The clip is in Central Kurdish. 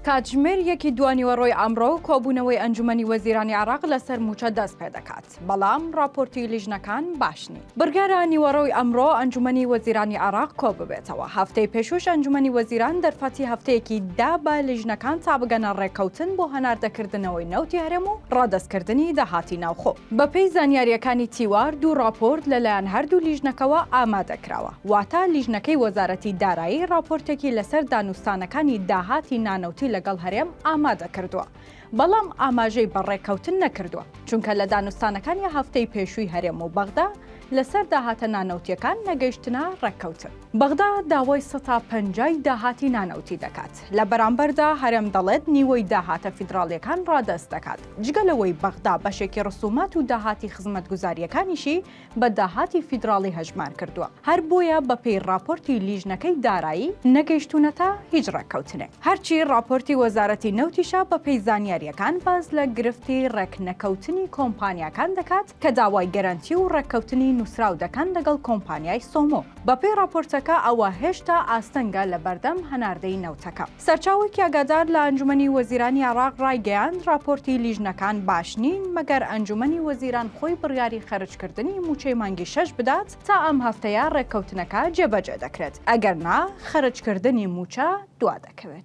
کاتژمێر یەکی دوانیوەڕۆی ئەمڕۆ کۆبوونەوەی ئەنجومەنی وەزیرانی عێراق لەسەر موچە دەست پێ دەکات بەڵام راپۆرتی لیژنەکان باش نین. بڕیارە نیوەڕۆی ئەمڕۆ ئەنجومەنی وەزیرانی عێراق کۆ ببێتەوە. هەفتەی پێشووش ئەنجومەنی وەزیران دەرفەتی هەفتەیەکی دا بە لیژنەکان تا بگەنە ڕێککەوتن بۆ هەناردەکردنەوەی نەوتی هەرێم و ڕادەستکردنی داهاتی ناوخۆ. بەپێی زانیاریەکانی تیوار دوو راپۆرت لەلایەن هەردوو لیژنەکەوە ئامادەکراوە. واتە لیژنەکەی وەزارەتی دارایی راپۆرتێکی لەسەر دانوستانەکانی داهاتی نانەوتی لەگەڵ هەرێم ئامادە کردووە. بەڵام ئاماژەی بەڕێککەوتن نەکردووە چونکە لە دانوستانەکانی هەفتەی پێشووی هەرێم و بەغدا لەسەر داهاتە نانەوتیەکان نەگەیشتنە ڕێککەوتن. بەغدا داوای 150 داهاتی نانەوتی دەکات. لە بەرامبەردا هەرێم دەڵێت نیوەی داهاتە فیدراڵیەکان ڕادەست دەکات. جگەلەوەی بەغدا بەشێکی ڕسومات و داهاتی خزمەتگوزاریەکانیشی بە داهاتی فیدراڵی هەژمان کردووە. هەر بۆیە بەپێی راپۆرتی لیژنەکەی دارایی نەگەیشتونەتە هیچ ڕێککەوتنێک. هەرچی راپۆرتی وەزارەتی نەوتیشە بەپێی زانیاریەکان باز لە گرفتی ڕێکنەکەوتنی کۆمپانیاکان دەکات کە داوای گەرانتی و ڕێککەوتنی نووسراو دەکەن لەگەڵ کۆمپانیای سۆمۆ. بەپێی راپۆرتەکە ئەوە هێشتا ئاستەنگە لە بەردەم هەناردەی نەوتەکە. سەرچاوێکی ئاگادار لە ئەنجومەنی وەزیرانی عێراق ڕایگەیاند راپۆرتی لیژنەکان باش نین مەگەر ئەنجومەنی وەزیران خۆی بڕیاری خەرجکردنی موچەی مانگی 6 بدات تا ئەم هەفتەیە ڕێککەوتنەکە جێبەجێ دەکرێت. ئەگەر نا خەرجکردنی موچە دوا دەکەوێت.